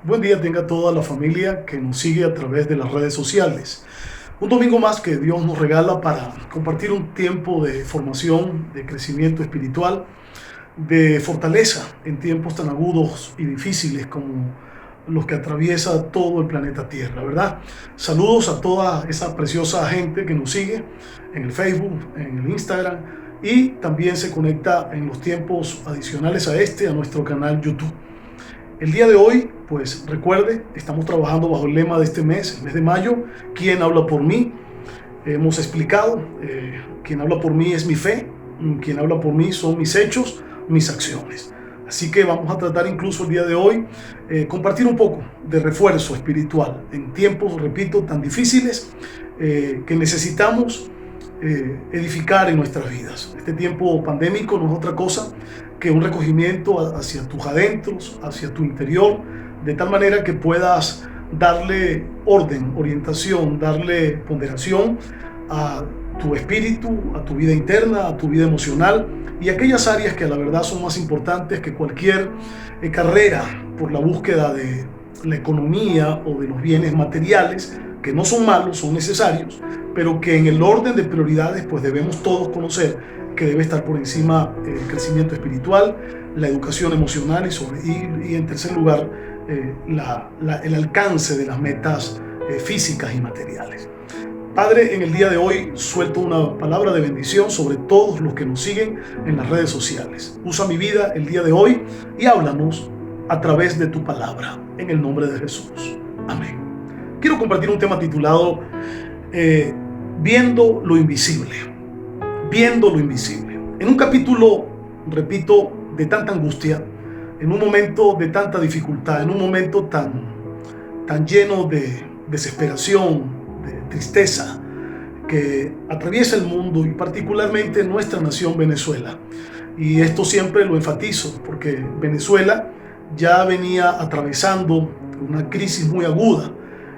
Buen día tenga toda la familia que nos sigue a través de las redes sociales. Un domingo más que Dios nos regala para compartir un tiempo de formación, de crecimiento espiritual, de fortaleza en tiempos tan agudos y difíciles como los que atraviesa todo el planeta Tierra, ¿verdad? Saludos a toda esa preciosa gente que nos sigue en el Facebook, en el Instagram y también se conecta en los tiempos adicionales a nuestro canal YouTube. El día de hoy, pues recuerde, estamos trabajando bajo el lema de este mes, el mes de mayo, ¿quién habla por mí? Hemos explicado, quien habla por mí es mi fe, quien habla por mí son mis hechos, mis acciones. Así que vamos a tratar incluso el día de hoy, compartir un poco de refuerzo espiritual en tiempos, repito, tan difíciles que necesitamos edificar en nuestras vidas. Este tiempo pandémico no es otra cosa que un recogimiento hacia tus adentros, hacia tu interior, de tal manera que puedas darle orden, orientación, darle ponderación a tu espíritu, a tu vida interna, a tu vida emocional y aquellas áreas que a la verdad son más importantes que cualquier carrera por la búsqueda de la economía o de los bienes materiales, que no son malos, son necesarios, pero que en el orden de prioridades pues debemos todos conocer que debe estar por encima el crecimiento espiritual, la educación emocional y en tercer lugar el alcance de las metas físicas y materiales. Padre, en el día de hoy suelto una palabra de bendición sobre todos los que nos siguen en las redes sociales. Usa mi vida el día de hoy y háblanos a través de tu palabra, en el nombre de Jesús. Amén. Quiero compartir un tema titulado Viendo lo invisible. Viendo lo invisible. En un capítulo, repito, de tanta angustia, en un momento de tanta dificultad, en un momento tan lleno de desesperación, de tristeza, que atraviesa el mundo y particularmente nuestra nación Venezuela. Y esto siempre lo enfatizo porque Venezuela ya venía atravesando una crisis muy aguda,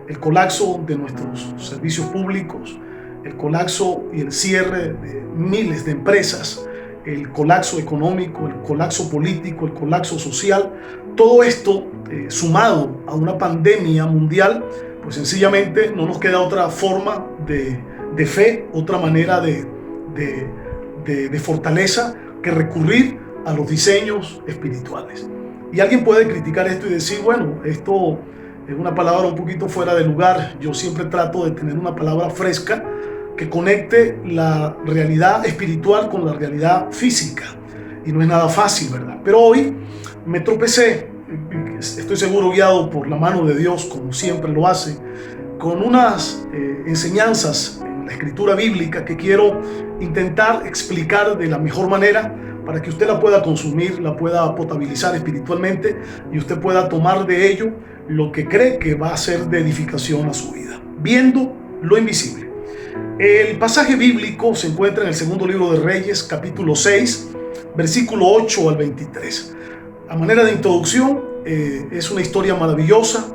el colapso de nuestros servicios públicos, el colapso y el cierre de miles de empresas, el colapso económico, el colapso político, el colapso social, todo esto sumado a una pandemia mundial, pues sencillamente no nos queda otra forma de fe, otra manera de fortaleza que recurrir a los diseños espirituales. Y alguien puede criticar esto y decir, bueno, esto es una palabra un poquito fuera de lugar. Yo siempre trato de tener una palabra fresca que conecte la realidad espiritual con la realidad física. Y no es nada fácil, ¿verdad? Pero hoy me tropecé, estoy seguro guiado por la mano de Dios, como siempre lo hace, con unas enseñanzas en la escritura bíblica que quiero intentar explicar de la mejor manera para que usted la pueda consumir, la pueda potabilizar espiritualmente y usted pueda tomar de ello lo que cree que va a ser de edificación a su vida. Viendo lo invisible. El pasaje bíblico se encuentra en el segundo libro de Reyes, capítulo 6, versículo 8 al 23. A manera de introducción, es una historia maravillosa.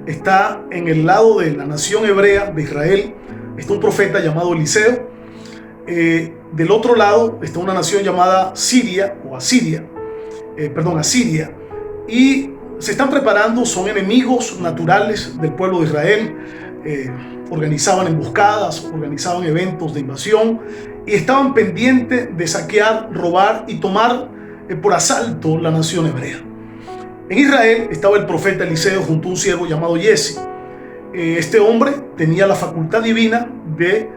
Está en el lado de la nación hebrea de Israel, está un profeta llamado Eliseo. Del otro lado está una nación llamada Siria o Asiria, y se están preparando, son enemigos naturales del pueblo de Israel. Organizaban emboscadas, organizaban eventos de invasión y estaban pendientes de saquear, robar y tomar por asalto la nación hebrea. En Israel estaba el profeta Eliseo junto a un siervo llamado Giezi. Este hombre tenía la facultad divina de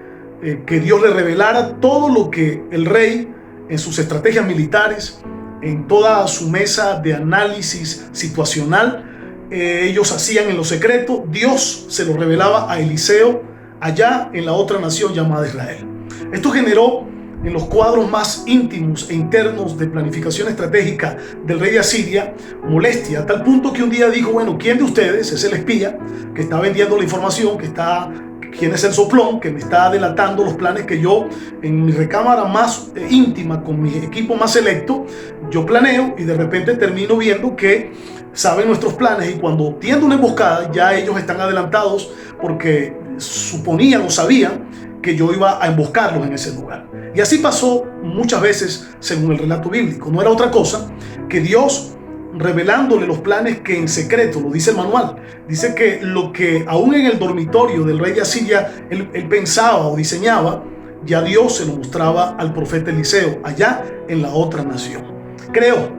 que Dios le revelara todo lo que el rey, en sus estrategias militares, en toda su mesa de análisis situacional, ellos hacían en lo secreto. Dios se lo revelaba a Eliseo allá en la otra nación llamada Israel. Esto generó en los cuadros más íntimos e internos de planificación estratégica del rey de Asiria molestia, a tal punto que un día dijo, bueno, ¿quién de ustedes es el espía que está vendiendo la información, quién es el soplón que me está delatando los planes que yo en mi recámara más íntima, con mi equipo más selecto, yo planeo y de repente termino viendo que saben nuestros planes y cuando tiendo una emboscada ya ellos están adelantados porque suponían o sabían que yo iba a emboscarlos en ese lugar? Y así pasó muchas veces según el relato bíblico. No era otra cosa que Dios revelándole los planes que en secreto, lo dice el manual, dice que lo que aún en el dormitorio del rey de Asiria él pensaba o diseñaba, ya Dios se lo mostraba al profeta Eliseo allá en la otra nación. Creo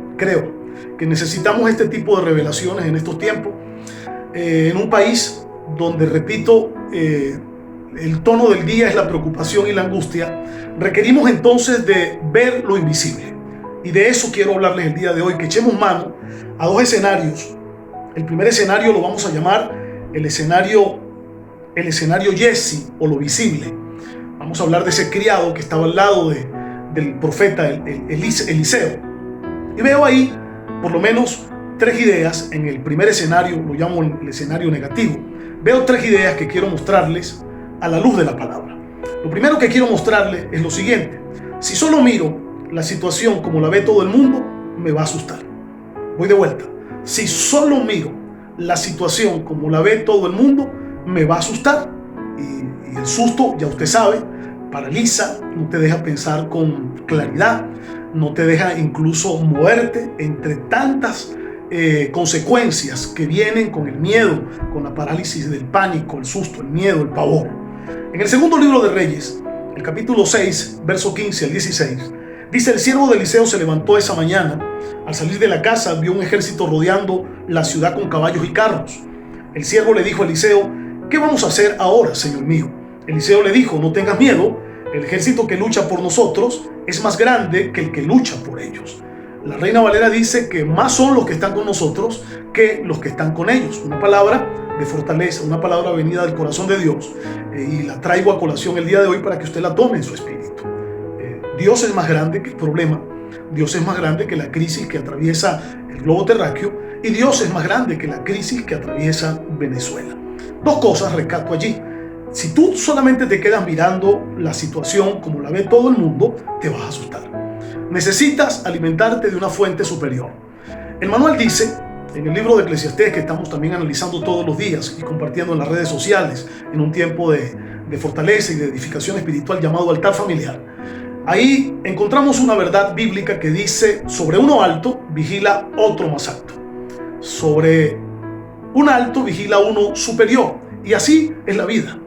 que necesitamos este tipo de revelaciones en estos tiempos, en un país donde, repito, el tono del día es la preocupación y la angustia. Requerimos entonces de ver lo invisible, y de eso quiero hablarles el día de hoy, que echemos mano a dos escenarios. El primer escenario lo vamos a llamar el escenario Jesse, o lo visible. Vamos a hablar de ese criado que estaba al lado del profeta Eliseo, y veo ahí por lo menos tres ideas. En el primer escenario, lo llamo el escenario negativo, veo tres ideas que quiero mostrarles a la luz de la palabra. Lo primero que quiero mostrarles es lo siguiente: si solo miro la situación como la ve todo el mundo, me va a asustar. Voy de vuelta. Si solo miro la situación como la ve todo el mundo, me va a asustar. Y el susto, ya usted sabe, paraliza, no te deja pensar con claridad, no te deja incluso moverte entre tantas consecuencias que vienen con el miedo, con la parálisis del pánico, el susto, el miedo, el pavor. En el segundo libro de Reyes, el capítulo 6, verso 15 al 16, dice: el siervo de Eliseo se levantó esa mañana. Al salir de la casa vio un ejército rodeando la ciudad con caballos y carros. El siervo le dijo a Eliseo: ¿qué vamos a hacer ahora, señor mío? Eliseo le dijo: no tengas miedo, el ejército que lucha por nosotros es más grande que el que lucha por ellos. La Reina Valera dice que más son los que están con nosotros que los que están con ellos. Una palabra de fortaleza, una palabra venida del corazón de Dios, y la traigo a colación el día de hoy para que usted la tome en su espíritu. Dios es más grande que el problema, Dios es más grande que la crisis que atraviesa el globo terráqueo, y Dios es más grande que la crisis que atraviesa Venezuela. Dos cosas rescato allí. Si tú solamente te quedas mirando la situación como la ve todo el mundo, te vas a asustar. Necesitas alimentarte de una fuente superior. El manual dice, en el libro de Eclesiastés, que estamos también analizando todos los días y compartiendo en las redes sociales, en un tiempo de fortaleza y de edificación espiritual llamado altar familiar, ahí encontramos una verdad bíblica que dice: sobre uno alto vigila otro más alto, sobre un alto vigila uno superior. Y así es la vida.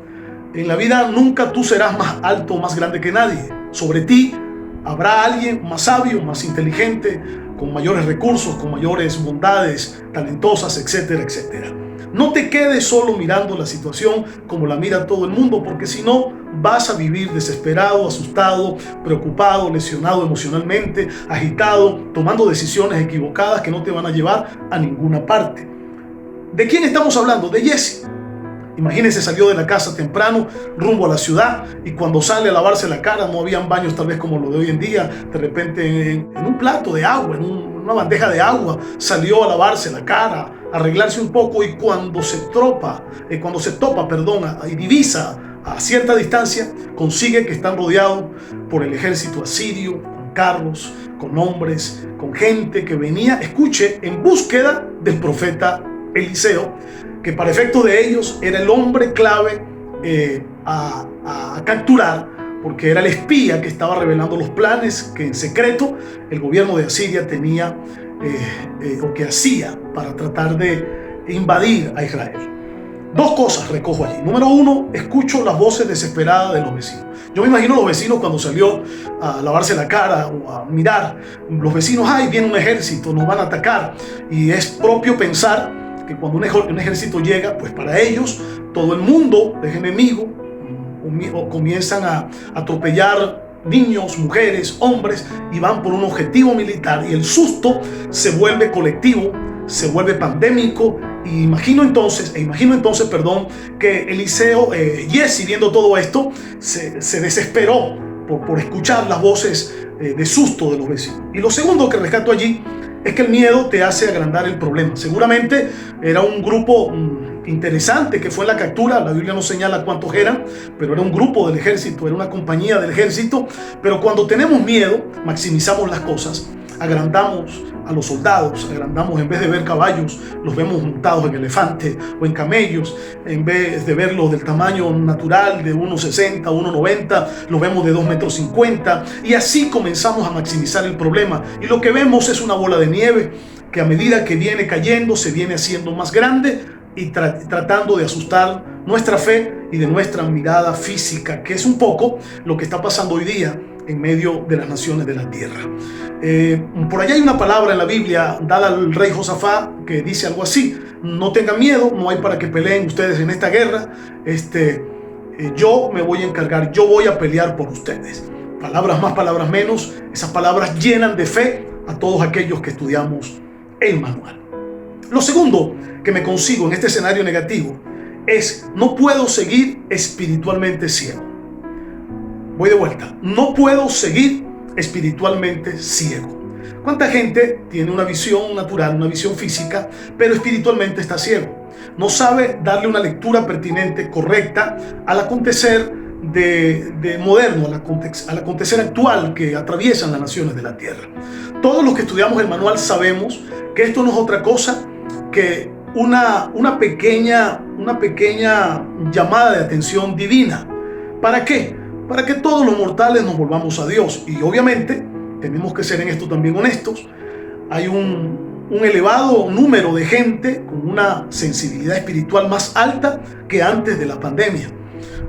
En la vida nunca tú serás más alto o más grande que nadie. Sobre ti habrá alguien más sabio, más inteligente, con mayores recursos, con mayores bondades, talentosas, etcétera, etcétera. No te quedes solo mirando la situación como la mira todo el mundo, porque si no vas a vivir desesperado, asustado, preocupado, lesionado emocionalmente, agitado, tomando decisiones equivocadas que no te van a llevar a ninguna parte. ¿De quién estamos hablando? De Jesse. Imagínense, salió de la casa temprano, rumbo a la ciudad, y cuando sale a lavarse la cara, no habían baños tal vez como lo de hoy en ddía. De repente en un plato de agua, en una bandeja de agua, salió a lavarse la cara, a arreglarse un poco, y cuando se topa, y divisa a cierta distancia, consigue que están rodeados por el ejército asirio, con carros, con hombres, con gente que venía, escuche, en búsqueda del profeta Eliseo, que para efecto de ellos era el hombre clave a capturar, porque era el espía que estaba revelando los planes que en secreto el gobierno de Asiria tenía o que hacía para tratar de invadir a Israel. Dos cosas recojo allí. Número uno, escucho las voces desesperadas de los vecinos. Yo me imagino los vecinos cuando salió a lavarse la cara o a mirar, los vecinos: ay, viene un ejército, nos van a atacar. Y es propio pensar que cuando un ejército llega, pues para ellos todo el mundo es enemigo, o comienzan a atropellar niños, mujeres, hombres, y van por un objetivo militar, y el susto se vuelve colectivo, se vuelve pandémico. Y imagino entonces, que Eliseo, Jesse, viendo todo esto, se desesperó por escuchar las voces de susto de los vecinos. Y lo segundo que rescato allí es que el miedo te hace agrandar el problema. Seguramente era un grupo interesante que fue en la captura. La Biblia no señala cuántos eran, pero era un grupo del ejército, era una compañía del ejército. Pero cuando tenemos miedo, maximizamos las cosas, agrandamos a los soldados, agrandamos, en vez de ver caballos, los vemos montados en elefantes o en camellos, en vez de verlos del tamaño natural de 1,60, 1,90, los vemos de 2,50 m, y así comenzamos a maximizar el problema, y lo que vemos es una bola de nieve que a medida que viene cayendo se viene haciendo más grande y tratando de asustar nuestra fe y de nuestra mirada física, que es un poco lo que está pasando hoy día en medio de las naciones de la tierra. Por allá hay una palabra en la Biblia dada al rey Josafat que dice algo así: no tengan miedo, no hay para que peleen ustedes en esta guerra, yo me voy a encargar, yo voy a pelear por ustedes. Palabras más, palabras menos, esas palabras llenan de fe a todos aquellos que estudiamos el manual. Lo segundo que me consigo en este escenario negativo es: no puedo seguir espiritualmente ciego. Voy de vuelta. No puedo seguir espiritualmente ciego. ¿Cuánta gente tiene una visión natural, una visión física, pero espiritualmente está ciego? No sabe darle una lectura pertinente, correcta, al acontecer de moderno, al acontecer actual que atraviesan las naciones de la tierra. Todos los que estudiamos el manual sabemos que esto no es otra cosa que una pequeña llamada de atención divina. ¿Para qué? Para que todos los mortales nos volvamos a Dios. Y obviamente tenemos que ser en esto también honestos. Hay un elevado número de gente con una sensibilidad espiritual más alta que antes de la pandemia.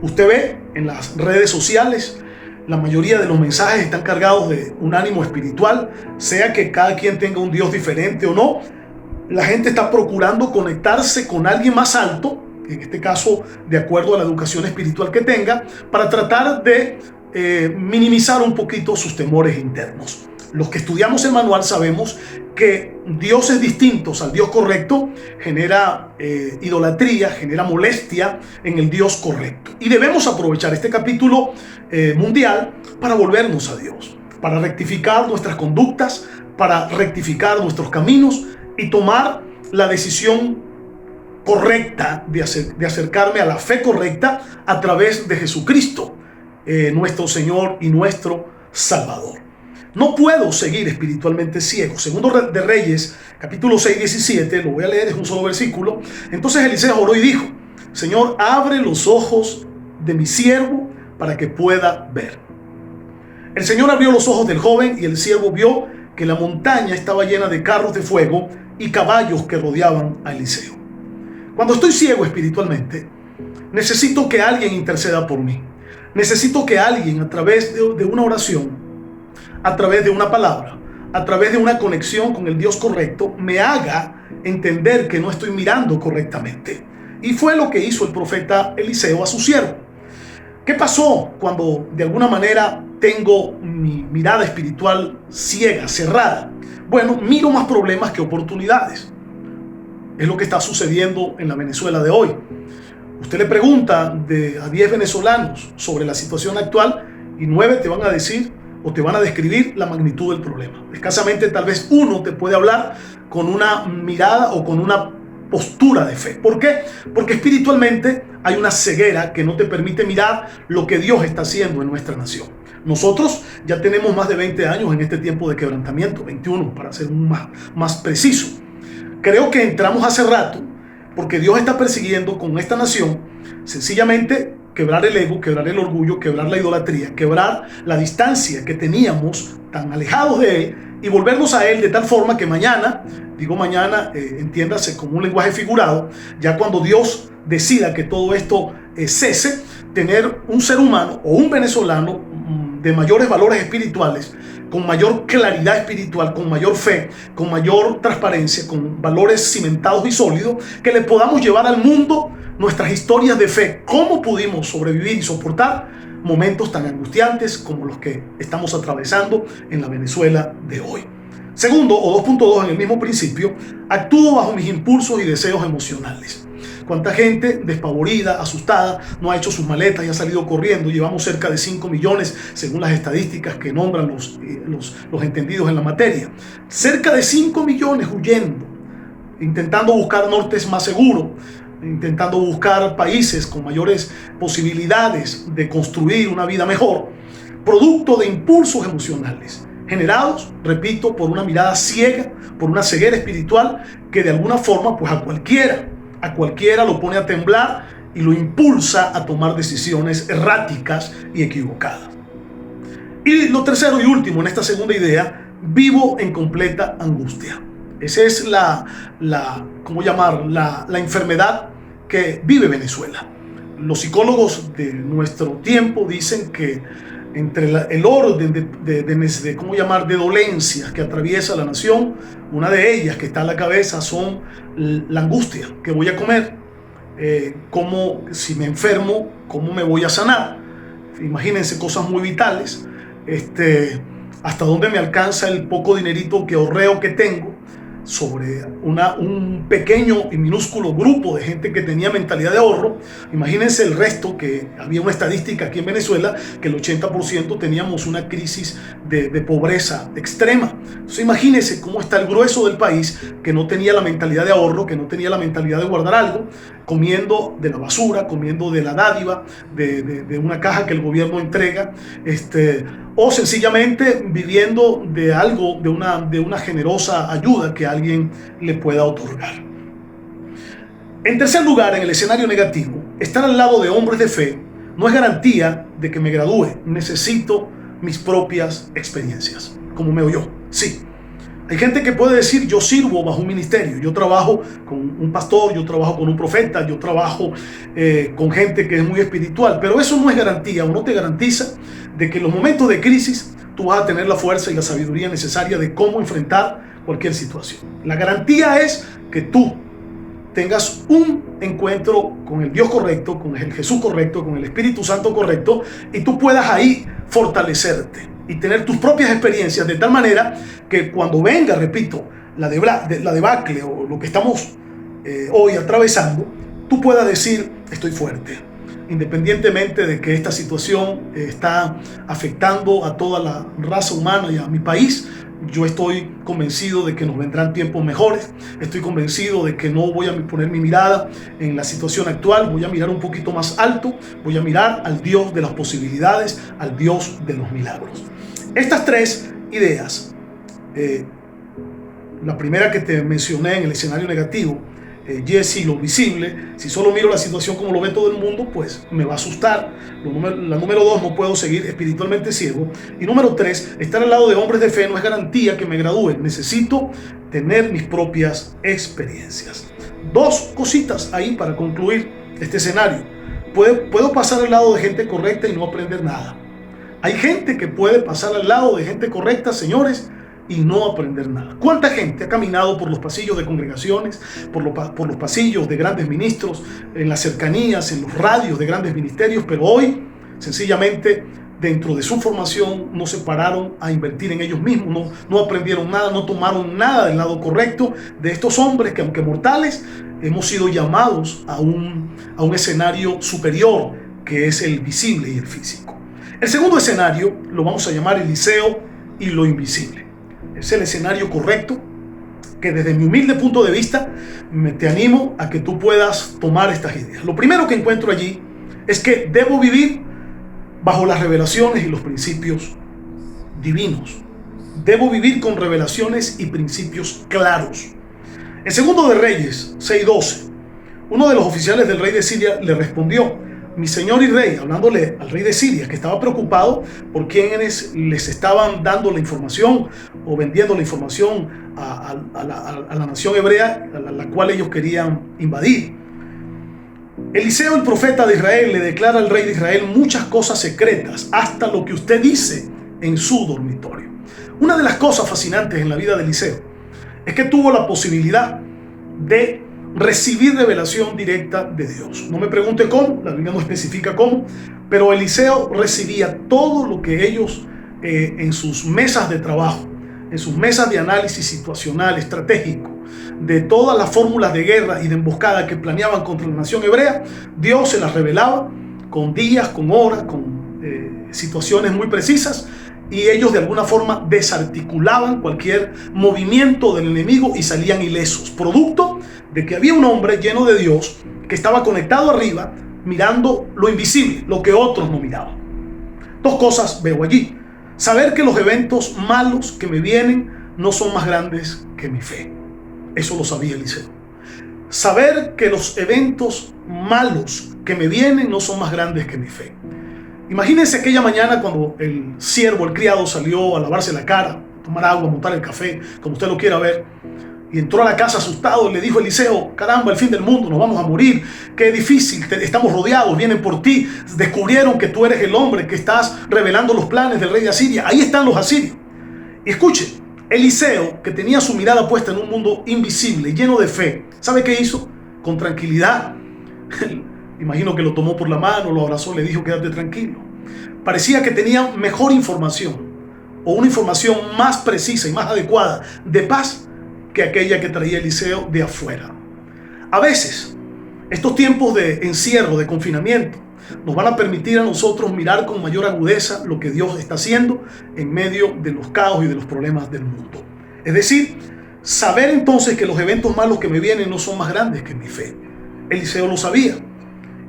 Usted ve en las redes sociales, la mayoría de los mensajes están cargados de un ánimo espiritual, sea que cada quien tenga un Dios diferente o no. La gente está procurando conectarse con alguien más alto, en este caso de acuerdo a la educación espiritual que tenga, para tratar de minimizar un poquito sus temores internos. Los que estudiamos el manual sabemos que dioses distintos al Dios correcto genera idolatría, genera molestia en el Dios correcto. Y debemos aprovechar este capítulo mundial para volvernos a Dios, para rectificar nuestras conductas, para rectificar nuestros caminos y tomar la decisión correcta de acercarme a la fe correcta a través de Jesucristo, nuestro Señor y nuestro Salvador. No puedo seguir espiritualmente ciego. Segundo de Reyes, capítulo 6, 17, lo voy a leer, es un solo versículo. Entonces Eliseo oró y dijo: Señor, abre los ojos de mi siervo para que pueda ver. El Señor abrió los ojos del joven y el siervo vio que la montaña estaba llena de carros de fuego y caballos que rodeaban a Eliseo. Cuando estoy ciego espiritualmente, necesito que alguien interceda por mí. Necesito que alguien, a través de una oración, a través de una palabra, a través de una conexión con el Dios correcto, me haga entender que no estoy mirando correctamente. Y fue lo que hizo el profeta Eliseo a su siervo. ¿Qué pasó cuando de alguna manera tengo mi mirada espiritual ciega, cerrada? Bueno, miro más problemas que oportunidades. Es lo que está sucediendo en la Venezuela de hoy. Usted le pregunta a 10 venezolanos sobre la situación actual y 9 te van a decir o te van a describir la magnitud del problema. Escasamente tal vez uno te puede hablar con una mirada o con una postura de fe. ¿Por qué? Porque espiritualmente hay una ceguera que no te permite mirar lo que Dios está haciendo en nuestra nación. Nosotros ya tenemos más de 20 años en este tiempo de quebrantamiento, 21 para ser más preciso. Creo que entramos hace rato porque Dios está persiguiendo con esta nación sencillamente quebrar el ego, quebrar el orgullo, quebrar la idolatría, quebrar la distancia que teníamos tan alejados de Él y volvernos a Él de tal forma que mañana, digo mañana, entiéndase como un lenguaje figurado, ya cuando Dios decida que todo esto cese, tener un ser humano o un venezolano de mayores valores espirituales, con mayor claridad espiritual, con mayor fe, con mayor transparencia, con valores cimentados y sólidos, que le podamos llevar al mundo nuestras historias de fe, cómo pudimos sobrevivir y soportar momentos tan angustiantes como los que estamos atravesando en la Venezuela de hoy. Segundo, o 2.2 en el mismo principio, actúo bajo mis impulsos y deseos emocionales. ¿Cuánta gente despavorida, asustada, no ha hecho sus maletas y ha salido corriendo? Llevamos cerca de 5 millones, según las estadísticas que nombran los entendidos en la materia. Cerca de 5 millones huyendo, intentando buscar nortes más seguros, intentando buscar países con mayores posibilidades de construir una vida mejor, producto de impulsos emocionales generados, repito, por una mirada ciega, por una ceguera espiritual que de alguna forma pues a cualquiera lo pone a temblar y lo impulsa a tomar decisiones erráticas y equivocadas. Y lo tercero y último en esta segunda idea, vivo en completa angustia. Esa es ¿cómo llamar? La enfermedad que vive Venezuela. Los psicólogos de nuestro tiempo dicen que entre el orden ¿cómo llamar?, de dolencias que atraviesa la nación, una de ellas que está en la cabeza son la angustia, ¿qué voy a comer? Cómo, si me enfermo, ¿cómo me voy a sanar? Imagínense cosas muy vitales, hasta dónde me alcanza el poco dinerito que ahorreo que tengo, sobre un pequeño y minúsculo grupo de gente que tenía mentalidad de ahorro. Imagínense el resto, que había una estadística aquí en Venezuela que el 80% teníamos una crisis de pobreza extrema. Entonces imagínense cómo está el grueso del país que no tenía la mentalidad de ahorro, que no tenía la mentalidad de guardar algo, comiendo de la basura, comiendo de la dádiva, de una caja que el gobierno entrega, o sencillamente viviendo de algo, de una generosa ayuda que alguien le pueda otorgar. En tercer lugar, en el escenario negativo, estar al lado de hombres de fe no es garantía de que me gradúe. Necesito mis propias experiencias. ¿Cómo me oyó? Sí. Hay gente que puede decir: yo sirvo bajo un ministerio, yo trabajo con un pastor, yo trabajo con un profeta, yo trabajo con gente que es muy espiritual, pero eso no es garantía, o no te garantiza de que en los momentos de crisis tú vas a tener la fuerza y la sabiduría necesaria de cómo enfrentar cualquier situación. La garantía es que tú tengas un encuentro con el Dios correcto, con el Jesús correcto, con el Espíritu Santo correcto, y tú puedas ahí fortalecerte y tener tus propias experiencias, de tal manera que cuando venga, repito, la debacle o lo que estamos hoy atravesando, tú puedas decir: estoy fuerte, independientemente de que esta situación está afectando a toda la raza humana y a mi país. Yo estoy convencido de que nos vendrán tiempos mejores. Estoy convencido de que no voy a poner mi mirada en la situación actual. Voy a mirar un poquito más alto. Voy a mirar al Dios de las posibilidades, al Dios de los milagros. Estas tres ideas, la primera que te mencioné en el escenario negativo, Jesse, lo visible, si solo miro la situación como lo ve todo el mundo, pues me va a asustar. La número 2, no puedo seguir espiritualmente ciego. Y número 3, estar al lado de hombres de fe no es garantía que me gradúe. Necesito tener mis propias experiencias. Dos cositas ahí para concluir este escenario. Puedo pasar al lado de gente correcta y no aprender nada. Hay gente que puede pasar al lado de gente correcta, señores, y no aprender nada. ¿Cuánta gente ha caminado por los pasillos de congregaciones, por los pasillos de grandes ministros, en las cercanías, en los radios de grandes ministerios, pero hoy, sencillamente, dentro de su formación, no se pararon a invertir en ellos mismos, no aprendieron nada, no tomaron nada del lado correcto de estos hombres que, aunque mortales, hemos sido llamados a un escenario superior, que es el visible y el físico. El segundo escenario lo vamos a llamar Eliseo y lo invisible. Es el escenario correcto que, desde mi humilde punto de vista, te animo a que tú puedas tomar estas ideas. Lo primero que encuentro allí es que debo vivir bajo las revelaciones y los principios divinos. Debo vivir con revelaciones y principios claros. En Segundo de Reyes 6:12, uno de los oficiales del rey de Siria le respondió: mi señor y rey, hablándole al rey de Siria, que estaba preocupado por quienes les estaban dando la información o vendiendo la información a la nación hebrea, a la cual ellos querían invadir. Eliseo, el profeta de Israel, le declara al rey de Israel muchas cosas secretas, hasta lo que usted dice en su dormitorio. Una de las cosas fascinantes en la vida de Eliseo es que tuvo la posibilidad de recibir revelación directa de Dios. No me pregunte cómo, la Biblia no especifica cómo, pero Eliseo recibía todo lo que ellos en sus mesas de trabajo, en sus mesas de análisis situacional, estratégico, de todas las fórmulas de guerra y de emboscada que planeaban contra la nación hebrea, Dios se las revelaba con días, con horas, con situaciones muy precisas, y ellos de alguna forma desarticulaban cualquier movimiento del enemigo y salían ilesos, producto de que había un hombre lleno de Dios que estaba conectado arriba, mirando lo invisible, lo que otros no miraban. Dos cosas veo allí: saber que los eventos malos que me vienen no son más grandes que mi fe. Eso lo sabía Eliseo. Saber que los eventos malos que me vienen no son más grandes que mi fe. Imagínense aquella mañana cuando el siervo, el criado, salió a lavarse la cara, tomar agua, montar el café, como usted lo quiera ver, Y entró a la casa asustado y le dijo a Eliseo: caramba, el fin del mundo, nos vamos a morir, qué difícil, estamos rodeados, vienen por ti, descubrieron que tú eres el hombre que estás revelando los planes del rey de Asiria, ahí están los asirios. Y escuche, Eliseo, que tenía su mirada puesta en un mundo invisible, lleno de fe, ¿sabe qué hizo? Con tranquilidad, imagino que lo tomó por la mano, lo abrazó, le dijo: quédate tranquilo. Parecía que tenía mejor información, o una información más precisa y más adecuada de paz que aquella que traía Eliseo de afuera. A veces, estos tiempos de encierro, de confinamiento, nos van a permitir a nosotros mirar con mayor agudeza lo que Dios está haciendo en medio de los caos y de los problemas del mundo. Es decir, saber entonces que los eventos malos que me vienen no son más grandes que mi fe. Eliseo lo sabía.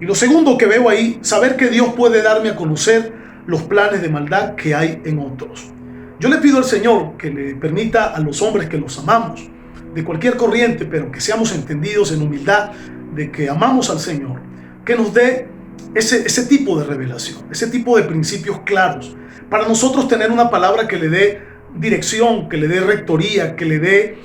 Y lo segundo que veo ahí, saber que Dios puede darme a conocer los planes de maldad que hay en otros. Yo le pido al Señor que le permita a los hombres que los amamos, de cualquier corriente, pero que seamos entendidos en humildad, de que amamos al Señor, que nos dé ese tipo de revelación, ese tipo de principios claros, para nosotros tener una palabra que le dé dirección, que le dé rectoría, que le dé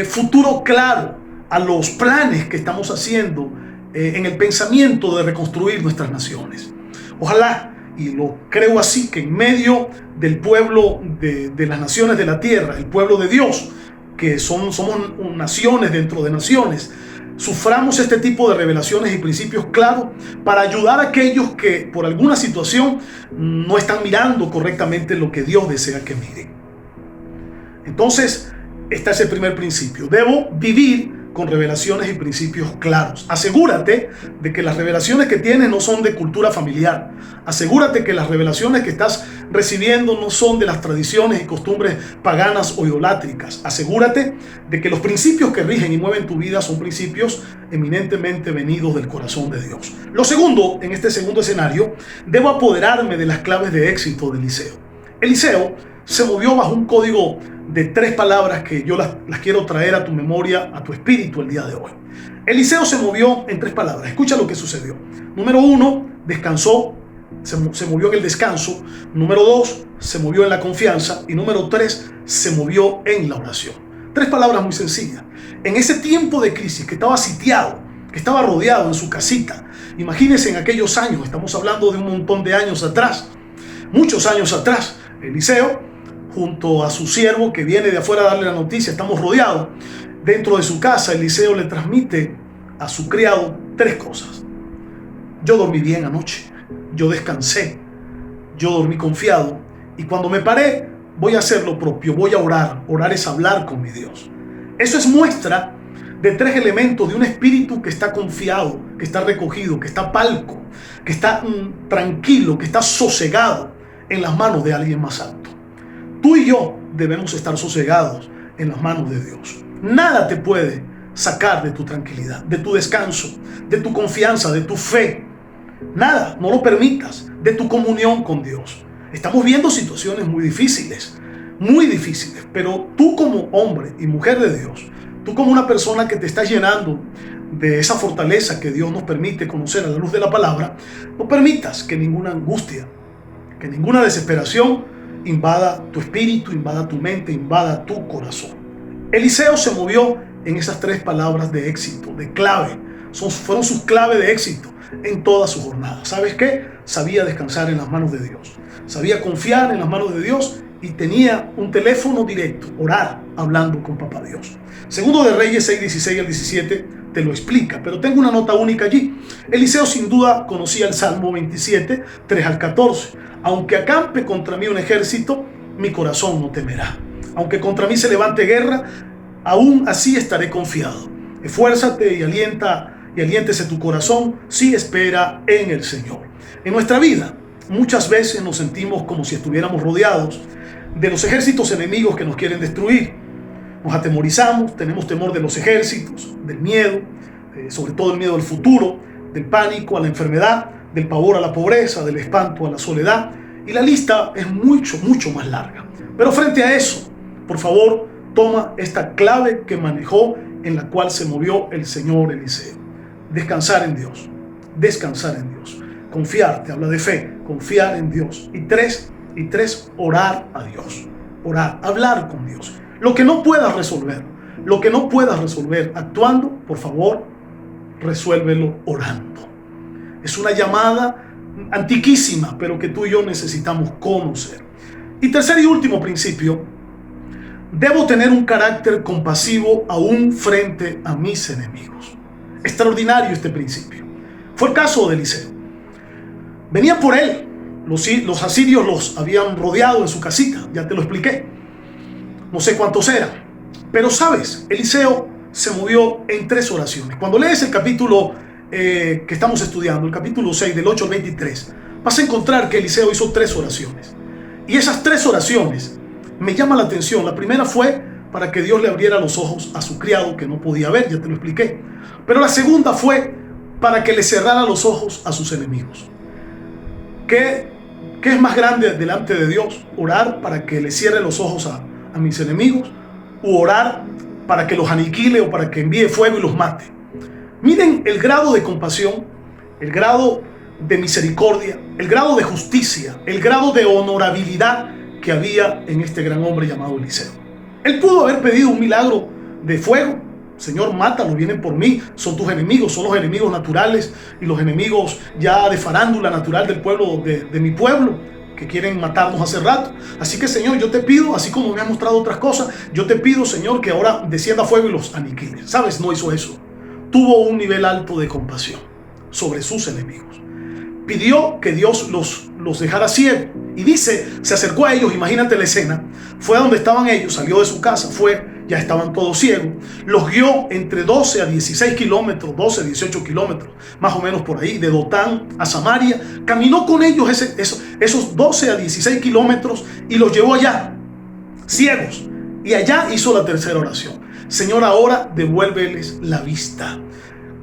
futuro claro a los planes que estamos haciendo en el pensamiento de reconstruir nuestras naciones. Ojalá, y lo creo así, que en medio del pueblo de las naciones de la tierra, el pueblo de Dios, que somos naciones dentro de naciones, suframos este tipo de revelaciones y principios claros para ayudar a aquellos que por alguna situación no están mirando correctamente lo que Dios desea que miren. Entonces, este es el primer principio. Debo vivir con revelaciones y principios claros. Asegúrate de que las revelaciones que tienes no son de cultura familiar. Asegúrate que las revelaciones que estás recibiendo no son de las tradiciones y costumbres paganas o idolátricas. Asegúrate de que los principios que rigen y mueven tu vida son principios eminentemente venidos del corazón de Dios. Lo segundo, en este segundo escenario, debo apoderarme de las claves de éxito de Eliseo. Eliseo se movió bajo un código de 3 palabras que yo las quiero traer a tu memoria, a tu espíritu el día de hoy. Eliseo se movió en 3 palabras. Escucha lo que sucedió. Número 1, descansó, se movió en el descanso. Número 2, se movió en la confianza. Y número 3, se movió en la oración. 3 palabras muy sencillas. En ese tiempo de crisis, que estaba sitiado, que estaba rodeado en su casita, imagínense en aquellos años, estamos hablando de un montón de años atrás, muchos años atrás, Eliseo, junto a su siervo que viene de afuera a darle la noticia, estamos rodeados. Dentro de su casa, Eliseo le transmite a su criado 3 cosas. Yo dormí bien anoche, yo descansé, yo dormí confiado, y cuando me paré, voy a hacer lo propio, voy a orar. Orar es hablar con mi Dios. Eso es muestra de 3 elementos de un espíritu que está confiado, que está recogido, que está palco, que está tranquilo, que está sosegado en las manos de alguien más alto. Tú y yo debemos estar sosegados en las manos de Dios. Nada te puede sacar de tu tranquilidad, de tu descanso, de tu confianza, de tu fe. Nada, no lo permitas, de tu comunión con Dios. Estamos viendo situaciones muy difíciles, pero tú como hombre y mujer de Dios, tú como una persona que te está llenando de esa fortaleza que Dios nos permite conocer a la luz de la palabra, no permitas que ninguna angustia, que ninguna desesperación invada tu espíritu, invada tu mente, invada tu corazón. Eliseo se movió en esas 3 palabras de éxito, de clave. Fueron sus claves de éxito en toda su jornada. ¿Sabes qué? Sabía descansar en las manos de Dios. Sabía confiar en las manos de Dios y tenía un teléfono directo, orar, hablando con Papá Dios. Segundo de Reyes 6, 16 al 17 te lo explica, pero tengo una nota única allí. Eliseo sin duda conocía el Salmo 27, 3 al 14. Aunque acampe contra mí un ejército, mi corazón no temerá. Aunque contra mí se levante guerra, aún así estaré confiado. Esfuérzate y aliéntese tu corazón si espera en el Señor. En nuestra vida, muchas veces nos sentimos como si estuviéramos rodeados de los ejércitos enemigos que nos quieren destruir. Nos atemorizamos, tenemos temor de los ejércitos, del miedo, sobre todo el miedo al futuro, del pánico a la enfermedad, del pavor a la pobreza, del espanto a la soledad, y la lista es mucho más larga. Pero frente a eso, por favor, toma esta clave que manejó, en la cual se movió el Señor Eliseo. Descansar en Dios, descansar en Dios. Confiar, te habla de fe, confiar en Dios. Y tres, orar a Dios. Orar, hablar con Dios. Lo que no puedas resolver, Lo que no puedas resolver actuando, por favor, resuélvelo orando. Es una llamada antiquísima, pero que tú y yo necesitamos conocer. Y tercer y último principio: debo tener un carácter compasivo aún frente a mis enemigos. Extraordinario este principio. Fue el caso de Eliseo. Venían por él. Los asirios los habían rodeado en su casita. Ya te lo expliqué. No sé cuántos eran. Pero sabes, Eliseo se movió en 3 oraciones. Cuando lees el capítulo que estamos estudiando, el capítulo 6 del 8 al 23, vas a encontrar que Eliseo hizo 3 oraciones. Y esas 3 oraciones me llaman la atención. La primera fue para que Dios le abriera los ojos a su criado que no podía ver, ya te lo expliqué. Pero la segunda fue para que le cerrara los ojos a sus enemigos. ¿Qué es más grande delante de Dios? ¿Orar para que le cierre los ojos a mis enemigos? ¿O orar para que los aniquile o para que envíe fuego y los mate? Miren el grado de compasión, el grado de misericordia, el grado de justicia, el grado de honorabilidad que había en este gran hombre llamado Eliseo. Él pudo haber pedido un milagro de fuego. Señor, mátalos, vienen por mí, son tus enemigos, son los enemigos naturales y los enemigos ya de farándula natural del pueblo, de mi pueblo, que quieren matarnos hace rato. Así que, Señor, yo te pido, así como me has mostrado otras cosas, yo te pido, Señor, que ahora descienda fuego y los aniquile. ¿Sabes? No hizo eso. Tuvo un nivel alto de compasión sobre sus enemigos. Pidió que Dios los dejara ciegos. Y dice, se acercó a ellos, imagínate la escena, fue a donde estaban ellos, salió de su casa, ya estaban todos ciegos, los guió entre 12 a 16 kilómetros, 12 a 18 kilómetros, más o menos por ahí, de Dotán a Samaria, caminó con ellos esos 12 a 16 kilómetros y los llevó allá, ciegos, y allá hizo la tercera oración: Señor, ahora devuélveles la vista.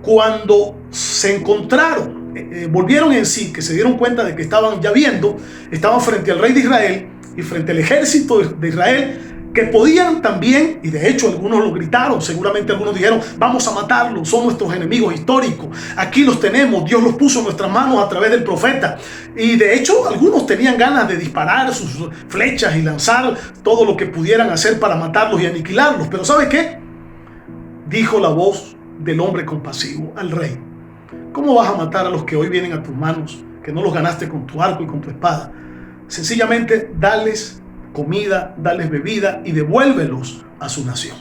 Cuando se encontraron, volvieron en sí, que se dieron cuenta de que estaban ya viendo, estaban frente al rey de Israel y frente al ejército de Israel, que podían también, y de hecho algunos lo gritaron, seguramente algunos dijeron: vamos a matarlos, son nuestros enemigos históricos, aquí los tenemos, Dios los puso en nuestras manos a través del profeta. Y de hecho algunos tenían ganas de disparar sus flechas y lanzar todo lo que pudieran hacer para matarlos y aniquilarlos. Pero ¿sabe qué? Dijo la voz del hombre compasivo al rey: ¿cómo vas a matar a los que hoy vienen a tus manos, que no los ganaste con tu arco y con tu espada? Sencillamente dales comida, dales bebida y devuélvelos a su nación.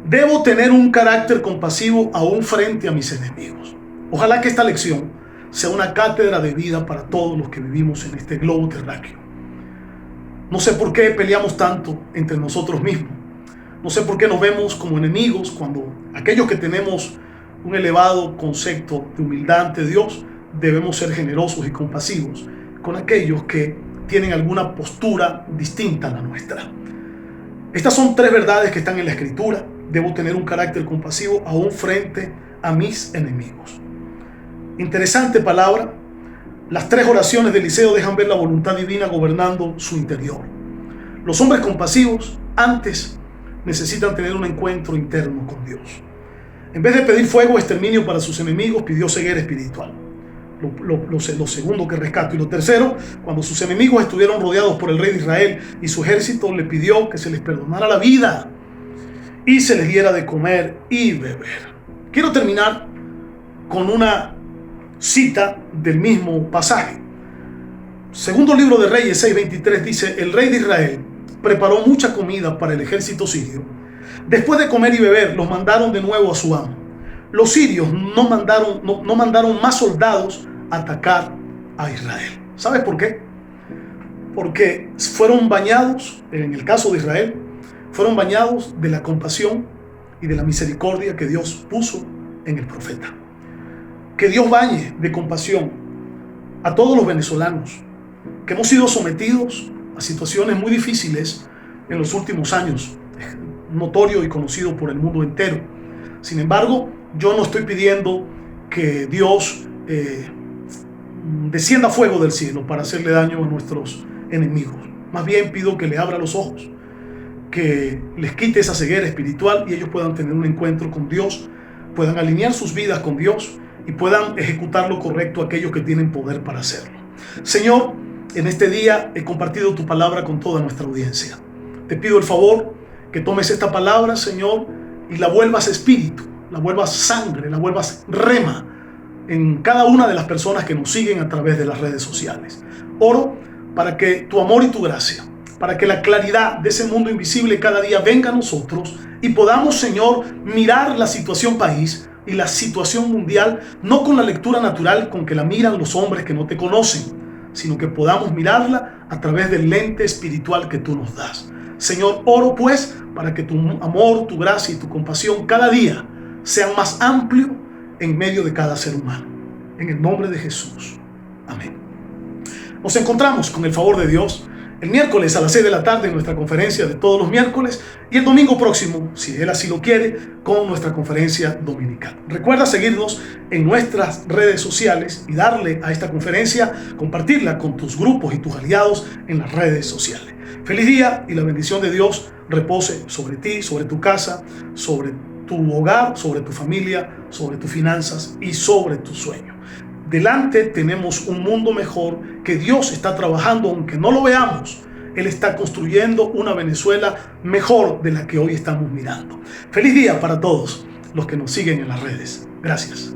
Debo tener un carácter compasivo aún frente a mis enemigos. Ojalá que esta lección sea una cátedra de vida para todos los que vivimos en este globo terráqueo. No sé por qué peleamos tanto entre nosotros mismos. No sé por qué nos vemos como enemigos cuando aquellos que tenemos un elevado concepto de humildad ante Dios debemos ser generosos y compasivos con aquellos que tienen alguna postura distinta a la nuestra. Estas son 3 verdades que están en la Escritura. Debo tener un carácter compasivo aún frente a mis enemigos. Interesante palabra. Las 3 oraciones de Eliseo dejan ver la voluntad divina gobernando su interior. Los hombres compasivos antes necesitan tener un encuentro interno con Dios. En vez de pedir fuego o exterminio para sus enemigos, pidió ceguera espiritual. Lo segundo que rescato. Y lo tercero, cuando sus enemigos estuvieron rodeados por el rey de Israel y su ejército, le pidió que se les perdonara la vida y se les diera de comer y beber. Quiero terminar con una cita del mismo pasaje. Segundo libro de Reyes 6:23 dice: el rey de Israel preparó mucha comida para el ejército sirio. Después de comer y beber, los mandaron de nuevo a su amo. Los sirios no mandaron más soldados a atacar a Israel. ¿Sabes por qué? Porque fueron bañados, en el caso de Israel, fueron bañados de la compasión y de la misericordia que Dios puso en el profeta. Que Dios bañe de compasión a todos los venezolanos que hemos sido sometidos a situaciones muy difíciles en los últimos años, notorio y conocido por el mundo entero. Sin embargo, yo no estoy pidiendo que Dios descienda fuego del cielo para hacerle daño a nuestros enemigos. Más bien pido que le abra los ojos, que les quite esa ceguera espiritual y ellos puedan tener un encuentro con Dios, puedan alinear sus vidas con Dios y puedan ejecutar lo correcto aquellos que tienen poder para hacerlo. Señor, en este día he compartido tu palabra con toda nuestra audiencia. Te pido el favor que tomes esta palabra, Señor, y la vuelvas espíritu, la vuelvas sangre, la vuelvas rema en cada una de las personas que nos siguen a través de las redes sociales. Oro para que tu amor y tu gracia, para que la claridad de ese mundo invisible cada día venga a nosotros y podamos, Señor, mirar la situación país y la situación mundial, no con la lectura natural con que la miran los hombres que no te conocen, sino que podamos mirarla a través del lente espiritual que tú nos das. Señor, oro pues para que tu amor, tu gracia y tu compasión cada día sean más amplios en medio de cada ser humano. En el nombre de Jesús. Amén. Nos encontramos con el favor de Dios el miércoles a las 6 de la tarde en nuestra conferencia de todos los miércoles y el domingo próximo, si Él así lo quiere, con nuestra conferencia dominical. Recuerda seguirnos en nuestras redes sociales y darle a esta conferencia, compartirla con tus grupos y tus aliados en las redes sociales. Feliz día y la bendición de Dios repose sobre ti, sobre tu casa, sobre tu hogar, sobre tu familia, sobre tus finanzas y sobre tus sueños. Delante tenemos un mundo mejor que Dios está trabajando, aunque no lo veamos. Él está construyendo una Venezuela mejor de la que hoy estamos mirando. Feliz día para todos los que nos siguen en las redes. Gracias.